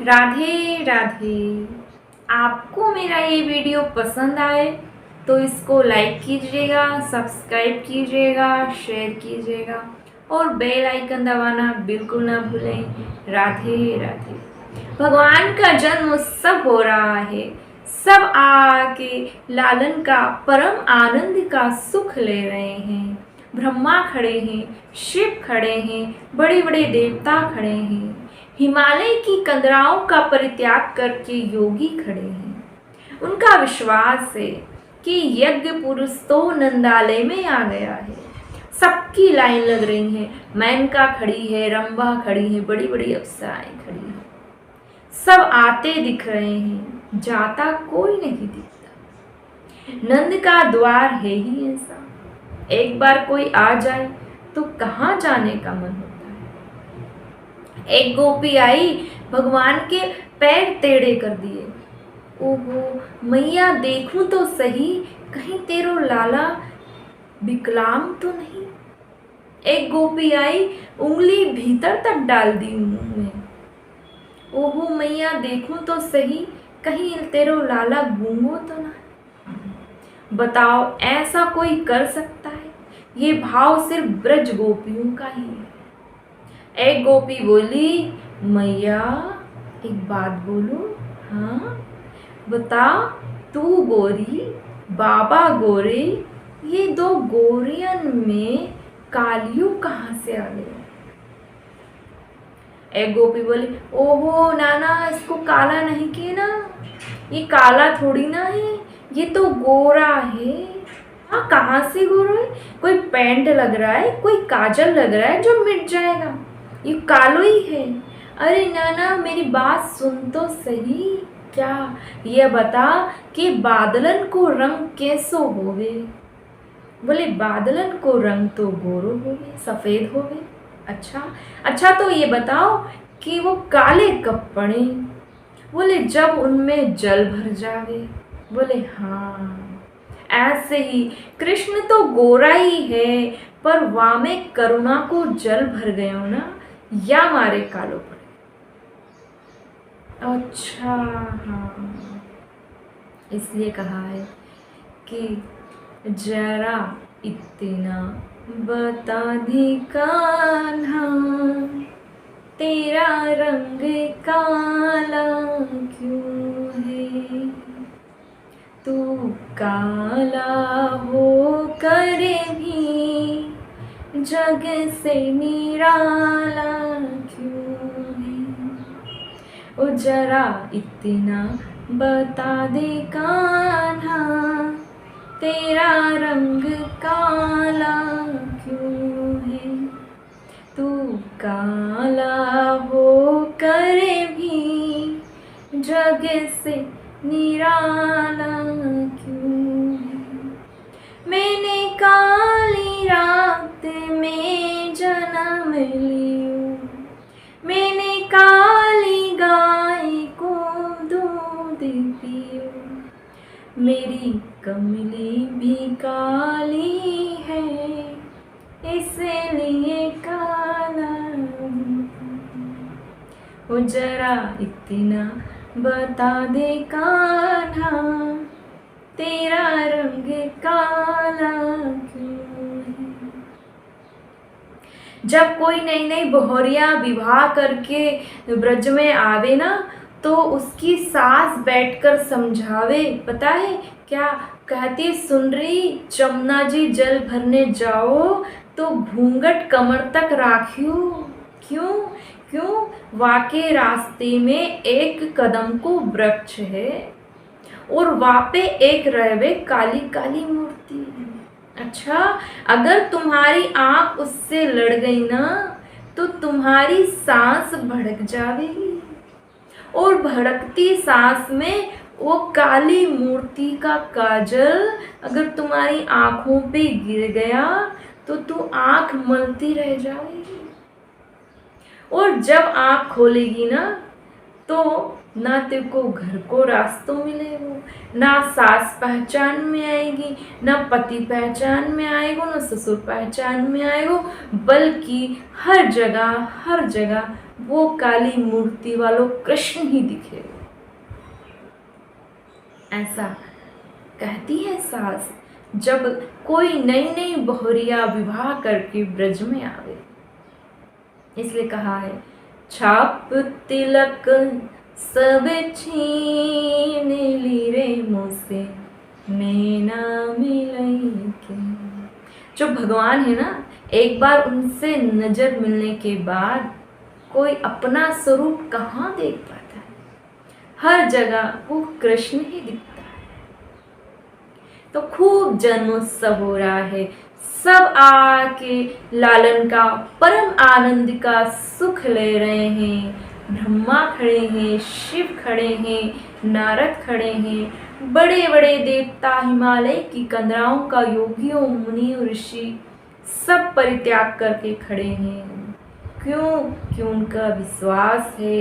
राधे राधे। आपको मेरा ये वीडियो पसंद आए तो इसको लाइक कीजिएगा, सब्सक्राइब कीजिएगा, शेयर कीजिएगा और बेल आइकन दबाना बिल्कुल ना भूलें। राधे राधे। भगवान का जन्म उत्सव हो रहा है। सब आके लालन का परम आनंद का सुख ले रहे हैं। ब्रह्मा खड़े हैं, शिव खड़े हैं, बड़े बड़े देवता खड़े हैं। हिमालय की कंदराओं का परित्याग करके योगी खड़े हैं। उनका विश्वास है कि यज्ञ पुरुष तो नंदालय में आ गया है। सबकी लाइन लग रही है। मेनका खड़ी है, रंभा खड़ी है, बड़ी बड़ी अप्सराएं खड़ी हैं। सब आते दिख रहे हैं, जाता कोई नहीं दिखता। नंद का द्वार है ही ऐसा, एक बार कोई आ जाए तो कहाँ जाने का मन होता है। एक गोपी आई, भगवान के पैर टेढ़े कर दिए। ओहो मैया, देखूं तो सही, कहीं तेरो लाला विकलांग तो नहीं। एक गोपी आई, उंगली भीतर तक डाल दी मुंह में। ओहो मैया, देखूं तो सही, कहीं तेरो लाला गूंगो तो ना। बताओ ऐसा कोई कर सकता है? ये भाव सिर्फ ब्रज गोपियों का ही है। एक गोपी बोली, मैया एक बात बोलूं? हाँ बता, तू गोरी, बाबा गोरे, ये दो गोरियन में कालियों कहाँ से आ गए? एक गोपी बोली, ओहो नाना, इसको काला नहीं किए ना, ये काला थोड़ी ना है, ये तो गोरा है। हाँ कहाँ से गोरा है? कोई पेंट लग रहा है, कोई काजल लग रहा है जो मिट जाएगा, ये कालो ही है। अरे नाना मेरी बात सुन तो सही। क्या? ये बता कि बादलन को रंग कैसो होवे? बोले बादलन को रंग तो गोरो होवे, सफेद होवे। अच्छा अच्छा, तो ये बताओ कि वो काले कब पड़े? बोले जब उनमें जल भर जावे। बोले हाँ, ऐसे ही कृष्ण तो गोरा ही है, पर वामे करुणा को जल भर गयो ना, या मारे कालो पड़े। अच्छा हाँ, इसलिए कहा है कि जरा इतना बता दी कान्हा, तेरा रंग काला क्यों है? तू काला हो कर भी जग से निराला क्यों है? ओ जरा इतना बता दे कान्हा, तेरा रंग काला क्यों है? तू काला हो कर भी जग से निराला क्यों है? मैंने काली रात में जन्म लियो, मैंने काली गाय को दूध पियो, मेरी कमली भी काली है, इसलिए काला। हो जरा इतना बता दे कान्हा, तेरा रंग काला क्यों है? जब कोई नई नई बहुरिया विवाह करके ब्रज में आवे ना, तो उसकी सास बैठकर समझावे। पता है क्या कहती? सुन रही, जमुना जी जल भरने जाओ तो घूंघट कमर तक राखियो। क्यों? क्यों? वाके रास्ते में एक कदम को वृक्ष है और वापे एक रहवे काली काली मूर्ति। अच्छा, अगर तुम्हारी आंख उससे लड़ गई ना, तो तुम्हारी सांस भड़क जाएगी और भड़कती सांस में वो काली मूर्ति का काजल अगर तुम्हारी आंखों पे गिर गया तो तू आंख मलती रह जाएगी। और जब आंख खोलेगी ना, तो ना तेरे को घर को रास्तों मिलेगा, ना सास पहचान में आएगी, ना पति पहचान में आएगा, ना ससुर पहचान में आएगा, बल्कि हर जगह वो काली मूर्ति वालों कृष्ण ही दिखे। ऐसा कहती है सास जब कोई नई नई बहुरिया विवाह करके ब्रज में आवे। इसलिए कहा है छाप तिलक सब छीन ली रे मुझसे नैना मिलई के। जो भगवान है ना, एक बार उनसे नजर मिलने के बाद कोई अपना स्वरूप कहाँ देख पाता है। हर जगह वो कृष्ण ही दिखता है। तो खूब जन्मोत्सव हो रहा है, सब आके लालन का परम आनंद का सुख ले रहे हैं। ब्रह्मा खड़े हैं, शिव खड़े हैं, नारद खड़े हैं, बड़े बड़े देवता, हिमालय की कंदराओं का योगियों मुनि ऋषि सब परित्याग करके खड़े हैं। क्यों? कि उनका विश्वास है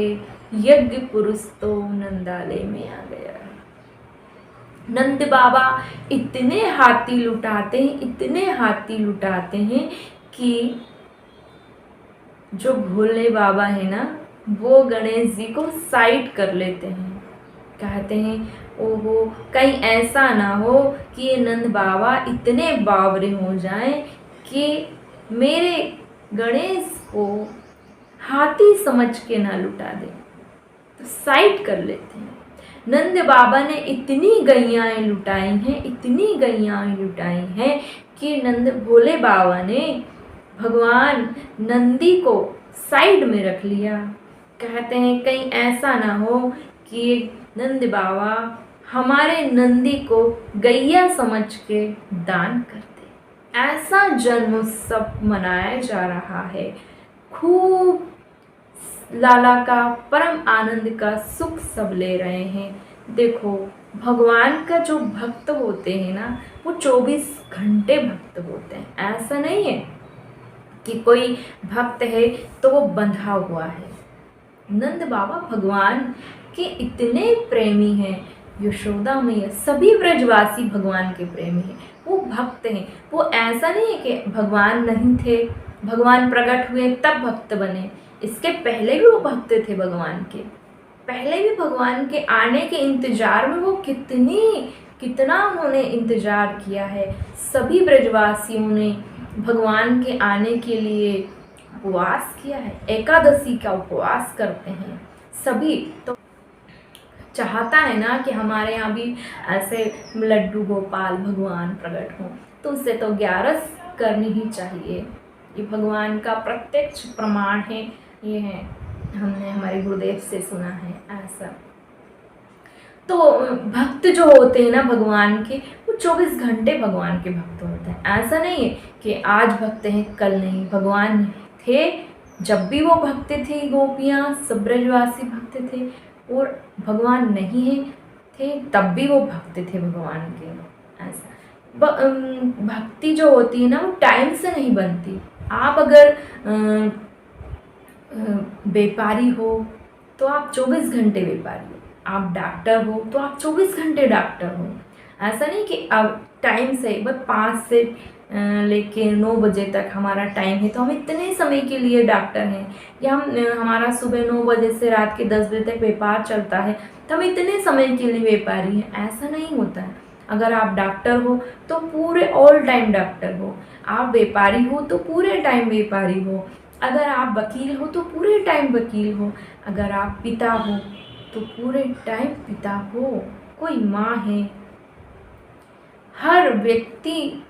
यज्ञ पुरुष तो नंदालय में आ गया। नंद बाबा इतने हाथी लुटाते हैं, इतने हाथी लुटाते हैं कि जो भोले बाबा है ना, वो गणेश जी को साइड कर लेते हैं। कहते हैं ओहो कहीं ऐसा ना हो कि ये नंद बाबा इतने बावरे हो जाएं कि मेरे गणेश को हाथी समझ के ना लुटा दे, तो साइड कर लेते हैं। नंद बाबा ने इतनी गैयाएं लुटाई हैं, इतनी गैयाएं लुटाई हैं कि नंद भोले बाबा ने भगवान नंदी को साइड में रख लिया। कहते हैं कहीं ऐसा ना हो कि नंद बाबा हमारे नंदी को गैया समझ के दान कर दे। ऐसा जन्मोत्सव मनाया जा रहा है। खूब लाला का परम आनंद का सुख सब ले रहे हैं। देखो भगवान का जो भक्त होते हैं ना, वो 24 घंटे भक्त होते हैं। ऐसा नहीं है कि कोई भक्त है तो वो बंधा हुआ है। नंद बाबा भगवान के इतने प्रेमी हैं, यशोदा मैया सभी ब्रजवासी भगवान के प्रेमी हैं। वो भक्त हैं। वो ऐसा नहीं है कि भगवान नहीं थे, भगवान प्रकट हुए तब भक्त बने। इसके पहले भी वो भक्त थे भगवान के। पहले भी भगवान के आने के इंतजार में वो कितना उन्होंने इंतजार किया है। सभी ब्रजवासियों ने भगवान के आने के लिए उपवास किया है, एकादशी का उपवास करते हैं सभी। तो चाहता है ना कि हमारे यहाँ भी ऐसे लड्डू गोपाल भगवान प्रकट हों, तो उससे तो 11 करनी ही चाहिए। ये भगवान का प्रत्यक्ष प्रमाण है। ये है, हमने हमारे गुरुदेव से सुना है ऐसा। तो भक्त जो होते हैं ना भगवान के, वो 24 घंटे भगवान के भक्त होते हैं। ऐसा नहीं है कि आज भक्त हैं कल नहीं। भगवान थे जब भी वो भक्त थे, गोपियाँ सब ब्रजवासी भक्त थे, और भगवान नहीं है थे तब भी वो भक्त थे भगवान के। ऐसा भक्ति जो होती है ना, वो टाइम से नहीं बनती। आप अगर व्यापारी हो तो आप 24 घंटे व्यापारी हो, आप डॉक्टर हो तो आप 24 घंटे डॉक्टर हो। ऐसा नहीं कि अब टाइम से बस 5 से लेके 9 बजे तक हमारा टाइम है तो हम इतने समय के लिए डॉक्टर हैं, या हमारा सुबह 9 बजे से रात के 10 बजे तक व्यापार चलता है तो हम इतने समय के लिए व्यापारी हैं। ऐसा नहीं होता है। अगर आप डॉक्टर हो तो पूरे ऑल टाइम डॉक्टर हो, आप व्यापारी हो तो पूरे टाइम व्यापारी हो, अगर आप वकील हो तो पूरे टाइम वकील हो, अगर आप पिता हो तो पूरे टाइम पिता हो, कोई माँ है। हर व्यक्ति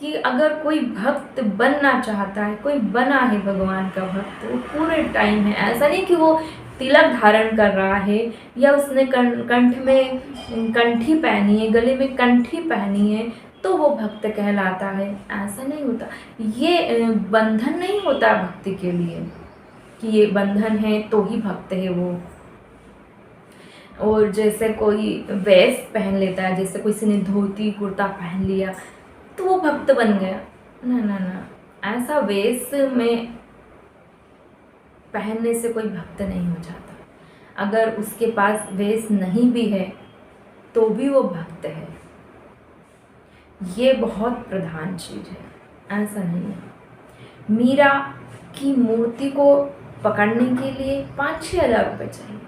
कि अगर कोई भक्त बनना चाहता है, कोई बना है भगवान का भक्त, वो पूरे टाइम है। ऐसा नहीं कि वो तिलक धारण कर रहा है या उसने कंठ में कंठी पहनी है, गले में कंठी पहनी है तो वो भक्त कहलाता है। ऐसा नहीं होता। ये बंधन नहीं होता भक्ति के लिए कि ये बंधन है तो ही भक्त है वो। और जैसे कोई वेश पहन लेता है, जैसे किसी ने धोती कुर्ता पहन लिया तो वो भक्त बन गया, ना ना ना, ऐसा वेश में पहनने से कोई भक्त नहीं हो जाता। अगर उसके पास वेश नहीं भी है तो भी वो भक्त है। ये बहुत प्रधान चीज़ है, ऐसा नहीं है। मीरा की मूर्ति को पकड़ने के लिए 5-6 हज़ार रुपये चाहिए,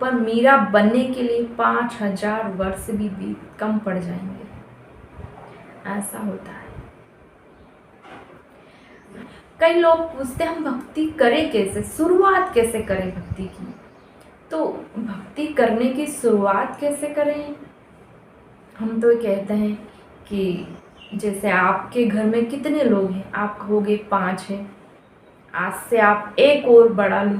पर मीरा बनने के लिए 5,000 वर्ष भी कम पड़ जाएंगे। ऐसा होता है। कई लोग पूछते हैं हम भक्ति करें कैसे, शुरुआत कैसे करें भक्ति की। तो भक्ति करने की शुरुआत कैसे करें, हम तो कहते हैं कि जैसे आपके घर में कितने लोग हैं, आप कहोगे 5 हैं, आज से आप एक और बढ़ा लो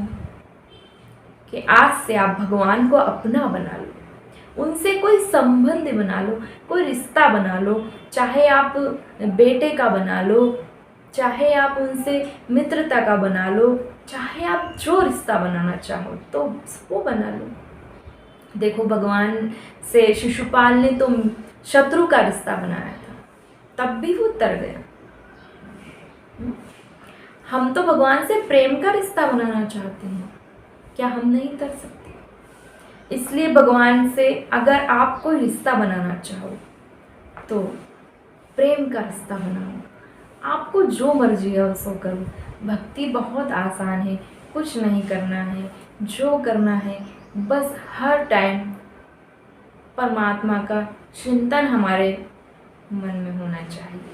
कि आज से आप भगवान को अपना बना लो, उनसे कोई संबंध बना लो, कोई रिश्ता बना लो, चाहे आप बेटे का बना लो, चाहे आप उनसे मित्रता का बना लो, चाहे आप जो रिश्ता बनाना चाहो तो वो बना लो। देखो भगवान से शिशुपाल ने तो शत्रु का रिश्ता बनाया था, तब भी वो तर गया। हम तो भगवान से प्रेम का रिश्ता बनाना चाहते हैं, क्या हम नहीं कर सकते? इसलिए भगवान से अगर आप कोई रिश्ता बनाना चाहो तो प्रेम का रिश्ता बनाओ, आपको जो मर्जी है उसको करो। भक्ति बहुत आसान है, कुछ नहीं करना है, जो करना है बस हर टाइम परमात्मा का चिंतन हमारे मन में होना चाहिए।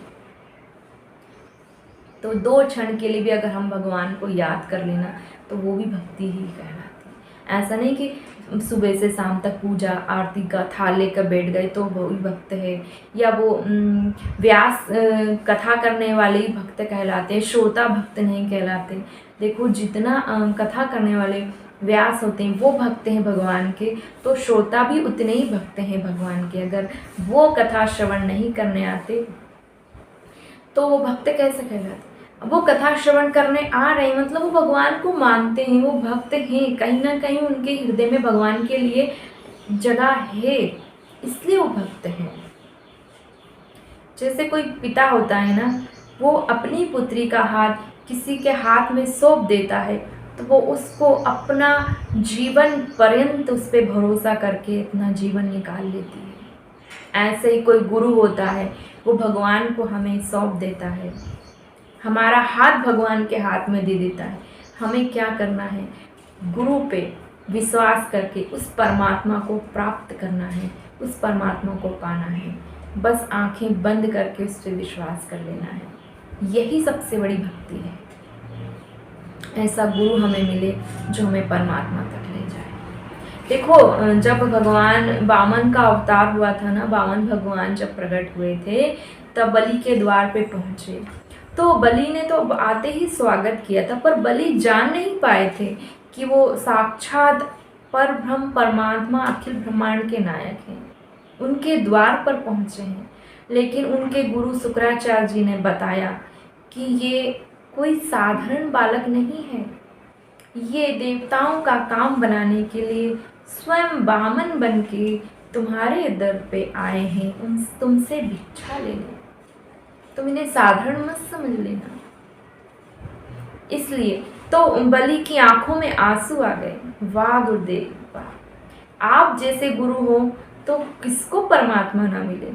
तो 2 क्षण के लिए भी अगर हम भगवान को याद कर लेना तो वो भी भक्ति ही कहलाती है। ऐसा नहीं कि सुबह से शाम तक पूजा आरती का थाल लेकर बैठ गए तो वो ही भक्त है, या वो व्यास कथा करने वाले ही भक्त कहलाते हैं, श्रोता भक्त नहीं कहलाते। देखो जितना कथा करने वाले व्यास होते हैं वो भक्त हैं भगवान के, तो श्रोता भी उतने ही भक्त हैं भगवान के। अगर वो कथा श्रवण नहीं करने आते तो वो भक्त कैसे कहलाते? वो कथा श्रवण करने आ रहे हैं मतलब वो भगवान को मानते हैं, वो भक्त हैं, कहीं ना कहीं उनके हृदय में भगवान के लिए जगह है, इसलिए वो भक्त हैं। जैसे कोई पिता होता है ना, वो अपनी पुत्री का हाथ किसी के हाथ में सौंप देता है तो वो उसको अपना जीवन पर्यंत उस पर भरोसा करके अपना जीवन निकाल लेती है। ऐसे ही कोई गुरु होता है, वो भगवान को हमें सौंप देता है, हमारा हाथ भगवान के हाथ में दे देता है। हमें क्या करना है? गुरु पे विश्वास करके उस परमात्मा को प्राप्त करना है, उस परमात्मा को पाना है। बस आंखें बंद करके उस पर विश्वास कर लेना है, यही सबसे बड़ी भक्ति है। ऐसा गुरु हमें मिले जो हमें परमात्मा तक ले जाए। देखो जब भगवान वामन का अवतार हुआ था ना, वामन भगवान जब प्रकट हुए थे तब बलि के द्वार पे पहुँचे, तो बलि ने तो आते ही स्वागत किया था, पर बलि जान नहीं पाए थे कि वो साक्षात परब्रह्म परमात्मा अखिल ब्रह्मांड के नायक हैं, उनके द्वार पर पहुँचे हैं। लेकिन उनके गुरु शुक्राचार्य जी ने बताया कि ये कोई साधारण बालक नहीं है, ये देवताओं का काम बनाने के लिए स्वयं वामन बन के तुम्हारे दर पे आए हैं, तुमसे भिक्षा लेने, तुम इन्हें साधारण मत समझ लेना। इसलिए तो बलि की आंखों में आंसू आ गए। वाह गुरुदेव वाह, आप जैसे गुरु हो तो किसको परमात्मा ना मिले।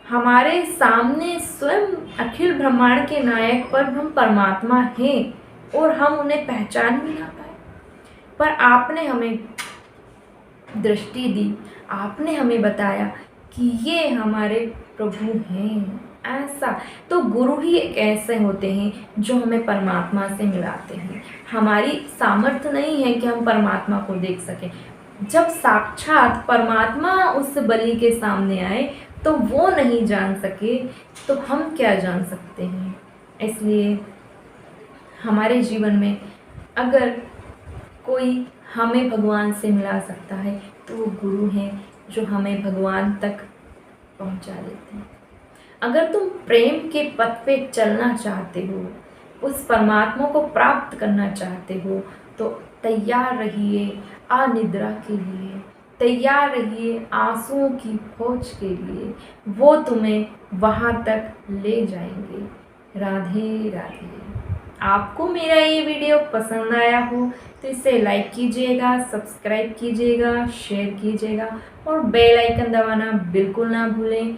हमारे सामने स्वयं अखिल ब्रह्मांड के नायक पर हम परमात्मा हैं और हम उन्हें पहचान भी ना पाए, पर आपने हमें दृष्टि दी, आपने हमें बताया कि ये हमारे प्रभु हैं। ऐसा तो गुरु ही एक ऐसे होते हैं जो हमें परमात्मा से मिलाते हैं। हमारी सामर्थ्य नहीं है कि हम परमात्मा को देख सकें। जब साक्षात परमात्मा उस बलि के सामने आए तो वो नहीं जान सके तो हम क्या जान सकते हैं। इसलिए हमारे जीवन में अगर कोई हमें भगवान से मिला सकता है तो वो गुरु हैं जो हमें भगवान तक पहुंचा देते हैं। अगर तुम प्रेम के पथ पे चलना चाहते हो, उस परमात्मा को प्राप्त करना चाहते हो, तो तैयार रहिए अनिद्रा के लिए, तैयार रहिए आंसुओं की फौज के लिए, वो तुम्हें वहाँ तक ले जाएंगे। राधे राधे। आपको मेरा ये वीडियो पसंद आया हो तो इसे लाइक कीजिएगा, सब्सक्राइब कीजिएगा, शेयर कीजिएगा और बेल आइकन दबाना बिल्कुल ना भूलें।